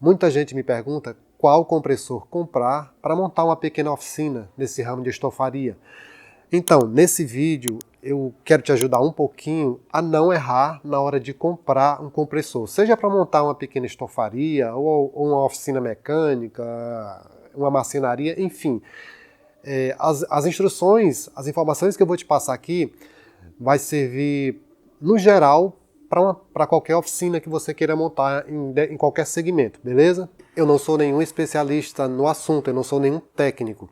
Muita gente me pergunta qual compressor comprar para montar uma pequena oficina nesse ramo de estofaria. Então, nesse vídeo eu quero te ajudar um pouquinho a não errar na hora de comprar um compressor. Seja para montar uma pequena estofaria ou uma oficina mecânica, uma marcenaria, enfim. As instruções, as informações que eu vou te passar aqui vai servir, no geral, para qualquer oficina que você queira montar em qualquer segmento, beleza? Eu não sou nenhum especialista no assunto, eu não sou nenhum técnico.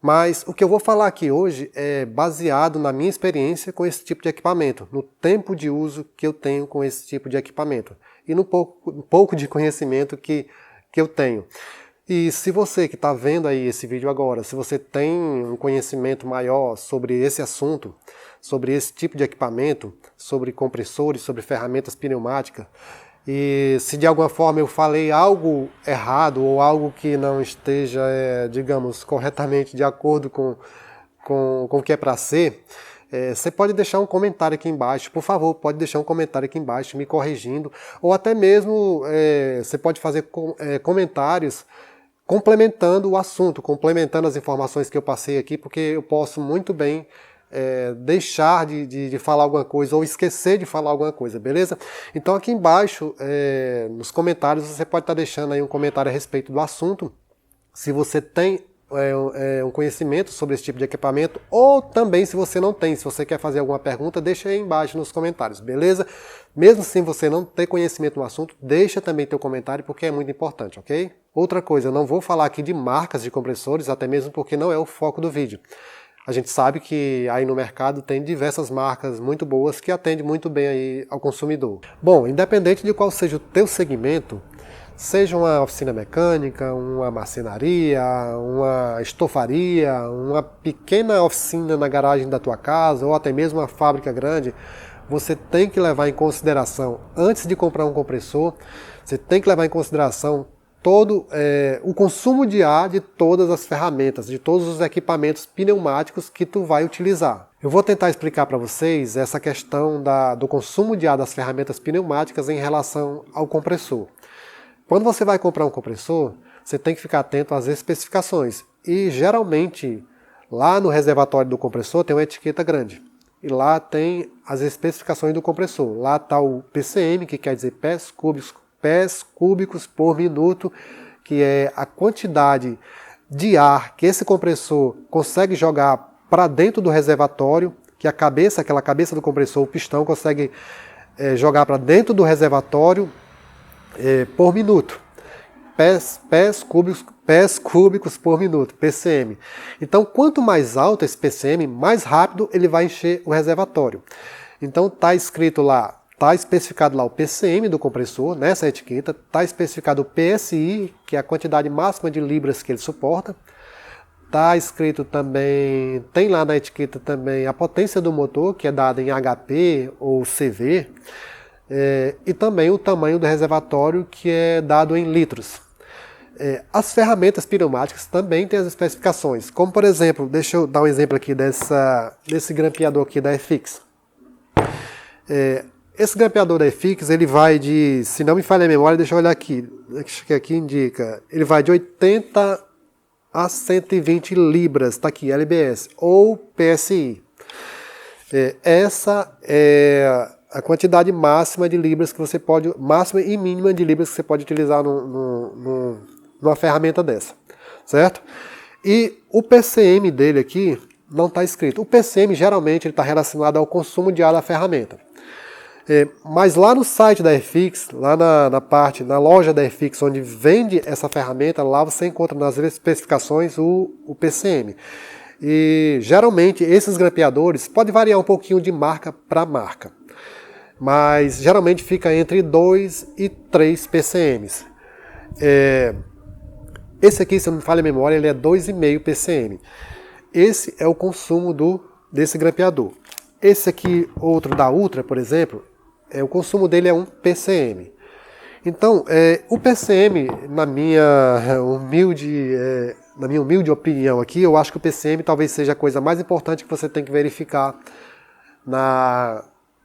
Mas o que eu vou falar aqui hoje é baseado na minha experiência com esse tipo de equipamento, no tempo de uso que eu tenho com esse tipo de equipamento e no pouco de conhecimento que eu tenho. E se você que está vendo aí esse vídeo agora, se você tem um conhecimento maior sobre esse assunto, sobre esse tipo de equipamento, sobre compressores, sobre ferramentas pneumáticas, e se de alguma forma eu falei algo errado ou algo que não esteja, digamos, corretamente de acordo com o que é para ser, você pode deixar um comentário aqui embaixo, por favor, pode deixar um comentário aqui embaixo me corrigindo, ou até mesmo você pode fazer comentários complementando o assunto, complementando as informações que eu passei aqui, porque eu posso muito bem deixar de falar alguma coisa ou esquecer de falar alguma coisa, beleza? Então aqui embaixo, nos comentários, você pode estar deixando aí um comentário a respeito do assunto, se você tem um conhecimento sobre esse tipo de equipamento, ou também se você não tem, se você quer fazer alguma pergunta, deixa aí embaixo nos comentários, beleza? Mesmo sem você não ter conhecimento no assunto, deixa também teu comentário, porque é muito importante, ok? Outra coisa, eu não vou falar aqui de marcas de compressores, até mesmo porque não é o foco do vídeo. A gente sabe que aí no mercado tem diversas marcas muito boas que atendem muito bem aí ao consumidor. Bom, independente de qual seja o teu segmento, seja uma oficina mecânica, uma marcenaria, uma estofaria, uma pequena oficina na garagem da tua casa ou até mesmo uma fábrica grande, você tem que levar em consideração, antes de comprar um compressor, você tem que levar em consideração todo o consumo de ar de todas as ferramentas, de todos os equipamentos pneumáticos que tu vai utilizar. Eu vou tentar explicar para vocês essa questão do consumo de ar das ferramentas pneumáticas em relação ao compressor. Quando você vai comprar um compressor, você tem que ficar atento às especificações. E geralmente, lá no reservatório do compressor tem uma etiqueta grande. E lá tem as especificações do compressor. Lá está o PCM, que quer dizer pés cúbicos por minuto, que é a quantidade de ar que esse compressor consegue jogar para dentro do reservatório, que aquela cabeça do compressor, o pistão, consegue jogar para dentro do reservatório por minuto. Pés cúbicos por minuto, PCM. Então, quanto mais alto esse PCM, mais rápido ele vai encher o reservatório. Então, está escrito lá, está especificado lá o PCM do compressor, nessa etiqueta, está especificado o PSI, que é a quantidade máxima de libras que ele suporta. Está escrito também, tem lá na etiqueta também a potência do motor, que é dada em HP ou CV, e também o tamanho do reservatório, que é dado em litros. As ferramentas pneumáticas também têm as especificações, como por exemplo, deixa eu dar um exemplo aqui desse grampeador aqui da EFIX. Esse grampeador da EFIX, ele vai de, se não me falha a memória, deixa eu olhar aqui, acho que aqui indica, ele vai de 80 a 120 libras, está aqui, LBS, ou PSI. Essa é a quantidade máxima de libras que você pode, máxima e mínima de libras que você pode utilizar numa ferramenta dessa, certo? E o PCM dele aqui não está escrito. O PCM geralmente está relacionado ao consumo de ar da ferramenta. Mas lá no site da EFIX, lá na loja da EFIX, onde vende essa ferramenta, lá você encontra nas especificações o PCM. E geralmente esses grampeadores pode variar um pouquinho de marca para marca, mas geralmente fica entre 2 e 3 PCMs. Esse aqui, se eu não me falha a memória, ele é 2,5 PCM. Esse é o consumo desse grampeador. Esse aqui, outro da Ultra, por exemplo, o consumo dele é 1 PCM. Então, o PCM, na minha humilde opinião aqui, eu acho que o PCM talvez seja a coisa mais importante que você tem que verificar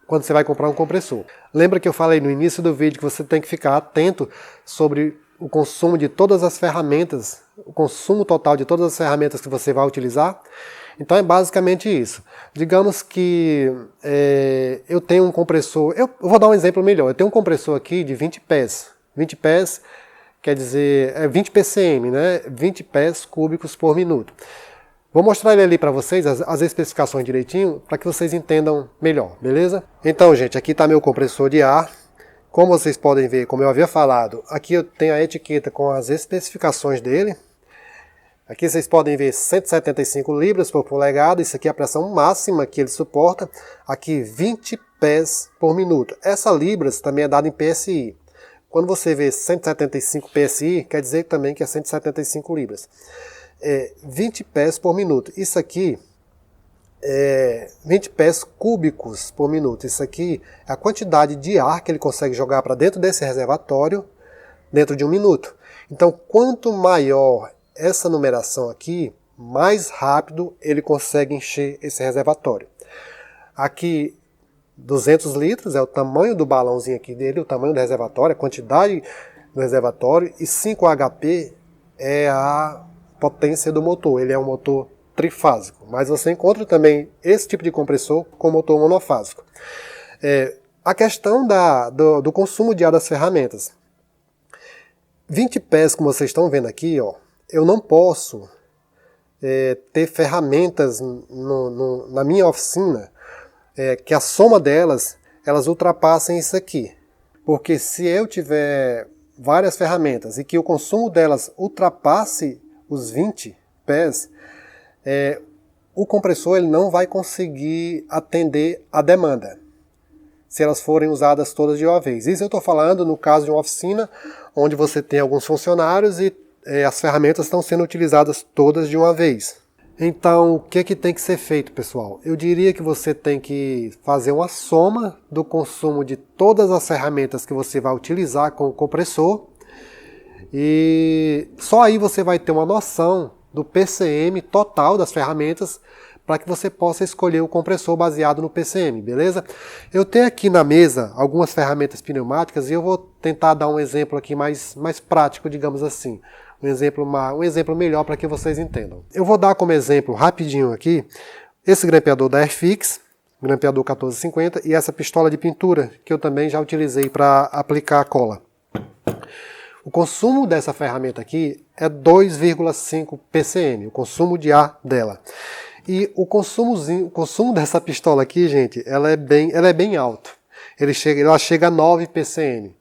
quando você vai comprar um compressor. Lembra que eu falei no início do vídeo que você tem que ficar atento sobre o consumo de todas as ferramentas, o consumo total de todas as ferramentas que você vai utilizar. Então é basicamente isso. Digamos que eu tenho um compressor, eu vou dar um exemplo melhor, eu tenho um compressor aqui de 20 pés. 20 pés quer dizer 20 PCM, né? 20 pés cúbicos por minuto. Vou mostrar ele ali para vocês, as especificações direitinho, para que vocês entendam melhor, beleza? Então, gente, aqui está meu compressor de ar. Como vocês podem ver, como eu havia falado, aqui eu tenho a etiqueta com as especificações dele. Aqui vocês podem ver 175 libras por polegada, isso aqui é a pressão máxima que ele suporta. Aqui 20 pés por minuto. Essa libras também é dada em PSI. Quando você vê 175 PSI, quer dizer também que é 175 libras. 20 pés por minuto. Isso aqui é 20 pés cúbicos por minuto. Isso aqui é a quantidade de ar que ele consegue jogar para dentro desse reservatório dentro de um minuto. Então, quanto maior essa numeração aqui, mais rápido ele consegue encher esse reservatório. Aqui, 200 litros é o tamanho do balãozinho aqui dele, o tamanho do reservatório, a quantidade do reservatório, e 5 HP é a potência do motor. Ele é um motor trifásico, mas você encontra também esse tipo de compressor com motor monofásico. A questão do consumo de ar das ferramentas. 20 pés, como vocês estão vendo aqui, ó, eu não posso ter ferramentas na minha oficina que a soma delas, elas ultrapassem isso aqui. Porque se eu tiver várias ferramentas e que o consumo delas ultrapasse os 20 pés, o compressor ele não vai conseguir atender a demanda, se elas forem usadas todas de uma vez. Isso eu estou falando no caso de uma oficina, onde você tem alguns funcionários e as ferramentas estão sendo utilizadas todas de uma vez. Então, o que tem que ser feito, pessoal? Eu diria que você tem que fazer uma soma do consumo de todas as ferramentas que você vai utilizar com o compressor, e só aí você vai ter uma noção do PCM total das ferramentas para que você possa escolher o compressor baseado no PCM, beleza? Eu tenho aqui na mesa algumas ferramentas pneumáticas e eu vou tentar dar um exemplo aqui mais prático, digamos assim. Um exemplo melhor para que vocês entendam. Eu vou dar como exemplo rapidinho aqui esse grampeador da Airfix, grampeador 1450, e essa pistola de pintura que eu também já utilizei para aplicar a cola. O consumo dessa ferramenta aqui é 2,5 PCM, o consumo de ar dela. E o consumo dessa pistola aqui, gente, ela é bem alto. Ela chega a 9 PCM.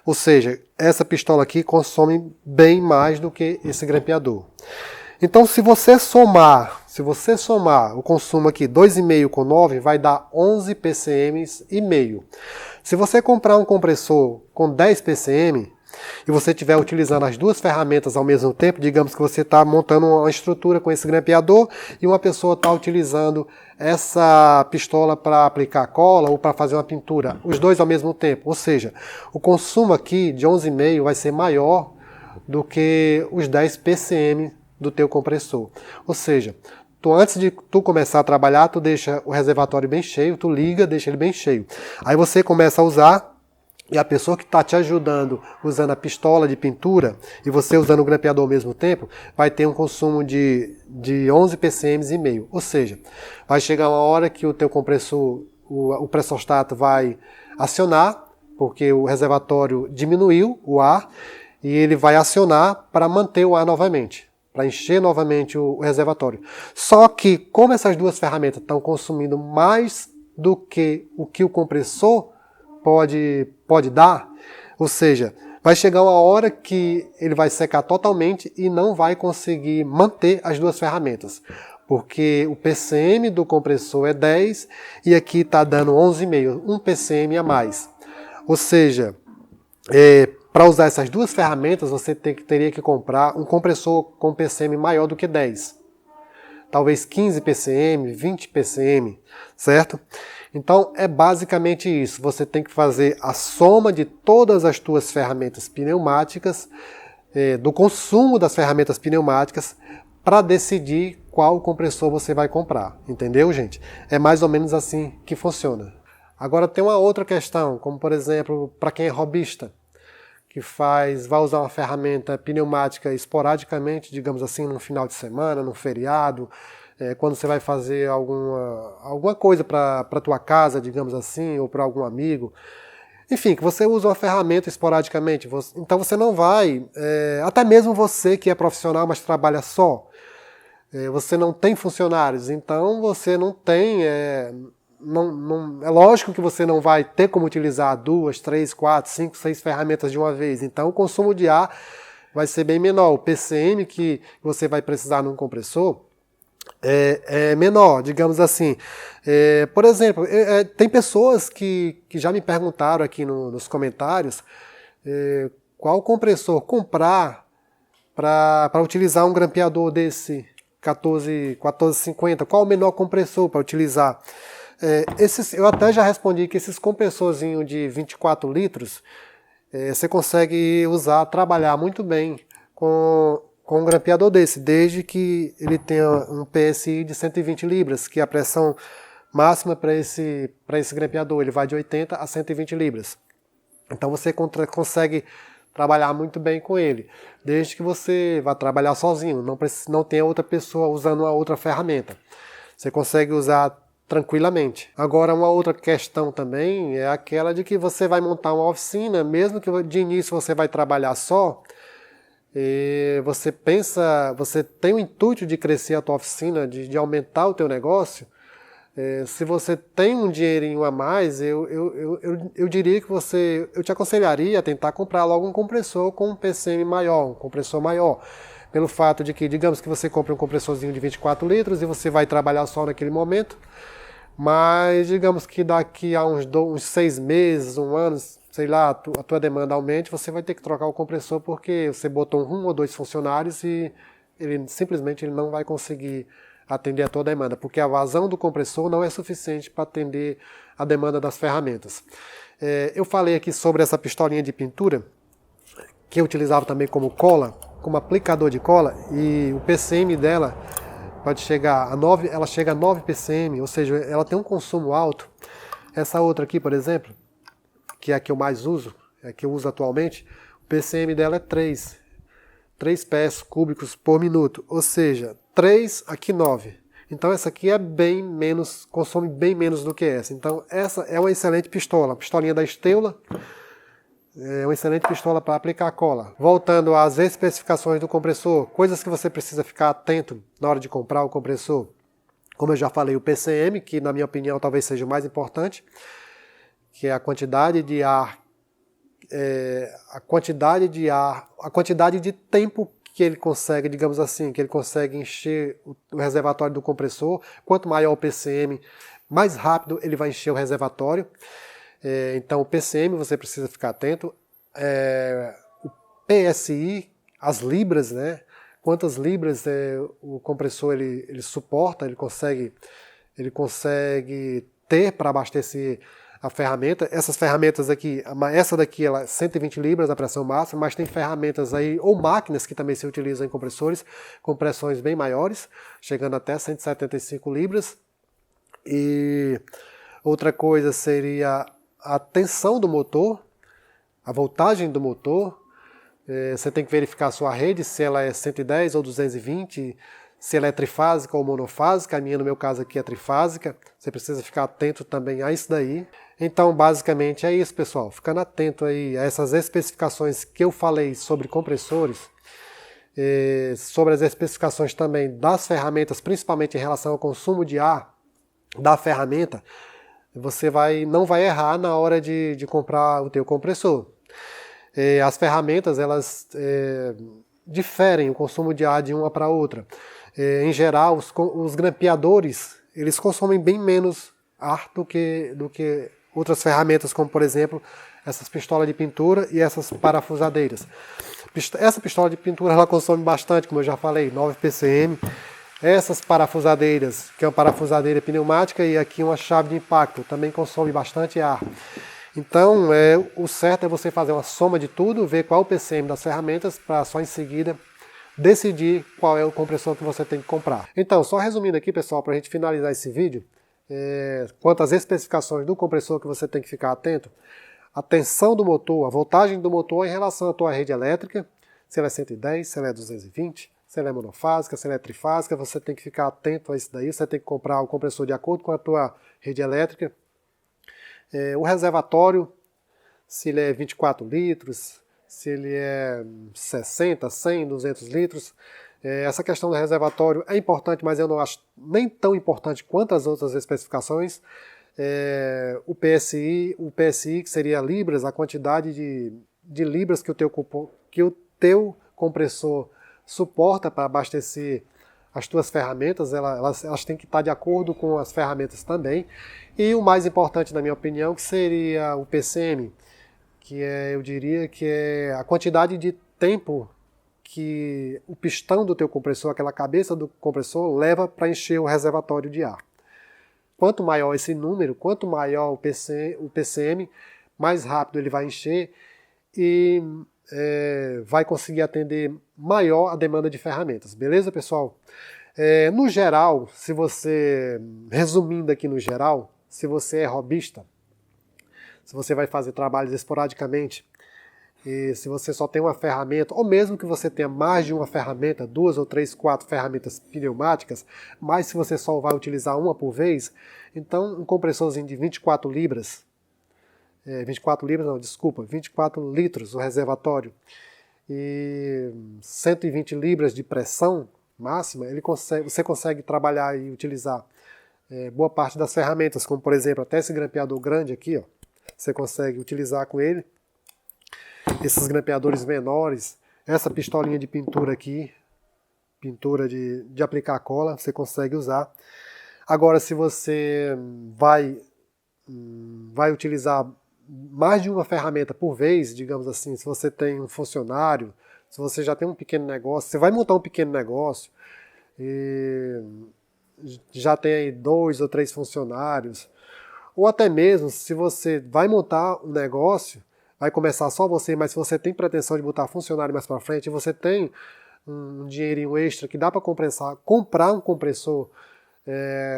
Ou seja, essa pistola aqui consome bem mais do que esse grampeador. Então, se você somar o consumo aqui, 2,5 com 9, vai dar 11 PCM e meio. Se você comprar um compressor com 10 PCM, e você estiver utilizando as duas ferramentas ao mesmo tempo, digamos que você está montando uma estrutura com esse grampeador e uma pessoa está utilizando essa pistola para aplicar cola ou para fazer uma pintura, os dois ao mesmo tempo. Ou seja, o consumo aqui de 11,5 vai ser maior do que os 10 PCM do teu compressor. Ou seja, antes de tu começar a trabalhar, tu deixa o reservatório bem cheio, tu liga, deixa ele bem cheio. Aí você começa a usar, e a pessoa que está te ajudando usando a pistola de pintura e você usando o grampeador ao mesmo tempo, vai ter um consumo de 11 PCM e meio. Ou seja, vai chegar uma hora que o teu compressor, o pressostato vai acionar, porque o reservatório diminuiu o ar, e ele vai acionar para manter o ar novamente, para encher novamente o reservatório. Só que, como essas duas ferramentas estão consumindo mais do que o compressor pode dar, ou seja, vai chegar uma hora que ele vai secar totalmente e não vai conseguir manter as duas ferramentas, porque o PCM do compressor é 10 e aqui está dando 11,5, 1 PCM a mais. Ou seja, para usar essas duas ferramentas você teria que comprar um compressor com PCM maior do que 10. Talvez 15 PCM, 20 PCM, certo? Então é basicamente isso, você tem que fazer a soma de todas as tuas ferramentas pneumáticas, do consumo das ferramentas pneumáticas, para decidir qual compressor você vai comprar, entendeu, gente? É mais ou menos assim que funciona. Agora tem uma outra questão, como por exemplo, para quem é hobbyista, vai usar uma ferramenta pneumática esporadicamente, digamos assim, num final de semana, num feriado, quando você vai fazer alguma coisa para a tua casa, digamos assim, ou para algum amigo. Enfim, que você usa uma ferramenta esporadicamente. Então você não vai, até mesmo você que é profissional, mas trabalha só, você não tem funcionários, então você não tem... é lógico que você não vai ter como utilizar 2, 3, 4, 5, 6 ferramentas de uma vez. Então o consumo de ar vai ser bem menor. O PCM que você vai precisar num compressor é menor, digamos assim. Por exemplo, tem pessoas que já me perguntaram aqui nos comentários qual compressor comprar para utilizar um grampeador desse 1450, qual o menor compressor para utilizar. Eu até já respondi que esses compressorzinhos de 24 litros você consegue usar, trabalhar muito bem com um grampeador desse, desde que ele tenha um PSI de 120 libras, que é a pressão máxima para esse grampeador, ele vai de 80 a 120 libras. Então você consegue trabalhar muito bem com ele, desde que você vá trabalhar sozinho, não tenha outra pessoa usando uma outra ferramenta. Você consegue usar tranquilamente. Agora, uma outra questão também é aquela de que você vai montar uma oficina, mesmo que de início você vai trabalhar só, você tem o intuito de crescer a tua oficina, de aumentar o teu negócio. Se você tem um dinheirinho a mais, eu diria que eu te aconselharia a tentar comprar logo um compressor com um PCM maior, um compressor maior. Pelo fato de que, digamos que você compre um compressorzinho de 24 litros e você vai trabalhar só naquele momento, mas digamos que daqui a uns 6 meses, um ano, sei lá, a tua demanda aumente, você vai ter que trocar o compressor porque você botou um ou dois funcionários e simplesmente ele não vai conseguir atender a tua demanda, porque a vazão do compressor não é suficiente para atender a demanda das ferramentas. Eu falei aqui sobre essa pistolinha de pintura, que eu utilizava também como cola, como aplicador de cola, e o PCM dela pode chegar a 9, ela chega a 9 PCM, ou seja, ela tem um consumo alto. Essa outra aqui, por exemplo, que é a que eu mais uso, é a que eu uso atualmente, o PCM dela é 3 pés cúbicos por minuto, ou seja, 3 aqui 9. Então essa aqui é bem menos, consome bem menos do que essa. Então essa é uma excelente pistola, pistolinha da Steula, é uma excelente pistola para aplicar cola. Voltando às especificações do compressor, coisas que você precisa ficar atento na hora de comprar o compressor. Como eu já falei, o PCM, que na minha opinião talvez seja o mais importante, que é a quantidade de ar, a quantidade de tempo que ele consegue, digamos assim, que ele consegue encher o reservatório do compressor. Quanto maior o PCM, mais rápido ele vai encher o reservatório. Então o PCM você precisa ficar atento. O PSI, as libras, né? Quantas libras o compressor ele suporta, ele consegue ter para abastecer a ferramenta. Essas ferramentas aqui, essa daqui ela é 120 libras a pressão máxima, mas tem ferramentas aí, ou máquinas que também se utilizam em compressores, com pressões bem maiores, chegando até 175 libras. E outra coisa seria a tensão do motor, a voltagem do motor. Você tem que verificar a sua rede, se ela é 110 ou 220, se ela é trifásica ou monofásica. A minha, no meu caso aqui, é trifásica. Você precisa ficar atento também a isso daí. Então, basicamente é isso, pessoal. Ficando atento aí a essas especificações que eu falei sobre compressores, sobre as especificações também das ferramentas, principalmente em relação ao consumo de ar da ferramenta, você não vai errar na hora de comprar o teu compressor. As ferramentas, elas diferem o consumo de ar de uma para outra. Em geral, os grampeadores, eles consomem bem menos ar do que outras ferramentas, como por exemplo, essas pistolas de pintura e essas parafusadeiras. Essa pistola de pintura, ela consome bastante, como eu já falei, 9 PCM. Essas parafusadeiras, que é uma parafusadeira pneumática e aqui uma chave de impacto, também consome bastante ar. Então, o certo é você fazer uma soma de tudo, ver qual é o PCM das ferramentas, para só em seguida decidir qual é o compressor que você tem que comprar. Então, só resumindo aqui, pessoal, para a gente finalizar esse vídeo, quanto às especificações do compressor que você tem que ficar atento, a tensão do motor, a voltagem do motor em relação à tua rede elétrica, se ela é 110, se ela é 220, se ela é monofásica, se ela é trifásica, você tem que ficar atento a isso daí, você tem que comprar o compressor de acordo com a tua rede elétrica. O reservatório, se ele é 24 litros, se ele é 60, 100, 200 litros. Essa questão do reservatório é importante, mas eu não acho nem tão importante quanto as outras especificações. O PSI, que seria libras, a quantidade de libras que o teu compressor suporta para abastecer as tuas ferramentas, elas têm que estar de acordo com as ferramentas também. E o mais importante, na minha opinião, que seria o PCM, que eu diria que é a quantidade de tempo que o pistão do teu compressor, aquela cabeça do compressor, leva para encher o reservatório de ar. Quanto maior esse número, quanto maior o PCM, mais rápido ele vai encher e vai conseguir atender maior a demanda de ferramentas. Beleza, pessoal? No geral, resumindo aqui no geral, se você é robista, se você vai fazer trabalhos esporadicamente, e se você só tem uma ferramenta, ou mesmo que você tenha mais de uma ferramenta, 2 ou 3, 4 ferramentas pneumáticas, mas se você só vai utilizar uma por vez, então um compressorzinho de 24 libras, 24 litros o reservatório, e 120 libras de pressão máxima, você consegue trabalhar e utilizar boa parte das ferramentas, como por exemplo, até esse grampeador grande aqui, ó, você consegue utilizar com ele. Esses grampeadores menores, essa pistolinha de pintura aqui, pintura de aplicar cola, você consegue usar. Agora, se você vai utilizar mais de uma ferramenta por vez, digamos assim, se você tem um funcionário, se você já tem um pequeno negócio, você vai montar um pequeno negócio e já tem aí 2 ou 3 funcionários, ou até mesmo se você vai montar um negócio, vai começar só você, mas se você tem pretensão de botar funcionário mais para frente, você tem um dinheirinho extra que dá para comprar um compressor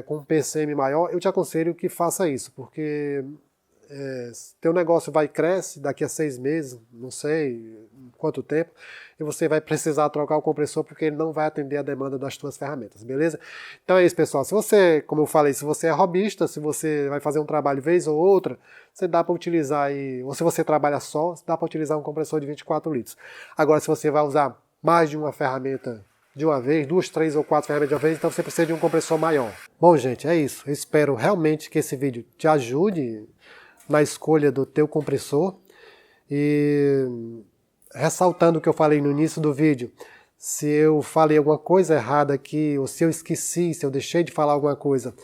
com um PCM maior, eu te aconselho que faça isso, porque teu negócio cresce daqui a 6 meses, não sei quanto tempo, e você vai precisar trocar o compressor porque ele não vai atender a demanda das tuas ferramentas, beleza? Então é isso, pessoal. Se você, como eu falei, se você é robista, se você vai fazer um trabalho vez ou outra, você dá para utilizar ou se você trabalha só, dá para utilizar um compressor de 24 litros. Agora, se você vai usar mais de uma ferramenta de uma vez, 2, 3 ou 4 ferramentas de uma vez, então você precisa de um compressor maior. Bom, gente, é isso. Eu espero realmente que esse vídeo te ajude na escolha do teu compressor. E ressaltando o que eu falei no início do vídeo, se eu falei alguma coisa errada aqui, ou se eu esqueci, se eu deixei de falar alguma coisa,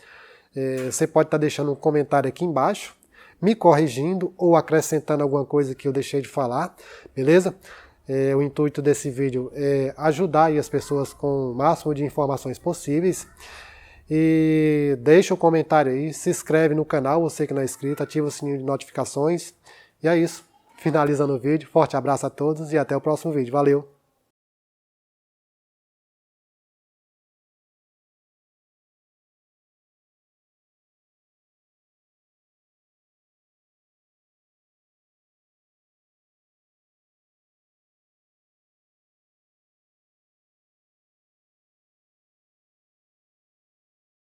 você pode estar deixando um comentário aqui embaixo, me corrigindo ou acrescentando alguma coisa que eu deixei de falar, beleza? O intuito desse vídeo é ajudar aí as pessoas com o máximo de informações possíveis. E deixa um comentário aí, se inscreve no canal, você que não é inscrito, ativa o sininho de notificações. E é isso. Finalizando o vídeo. Forte abraço a todos e até o próximo vídeo. Valeu!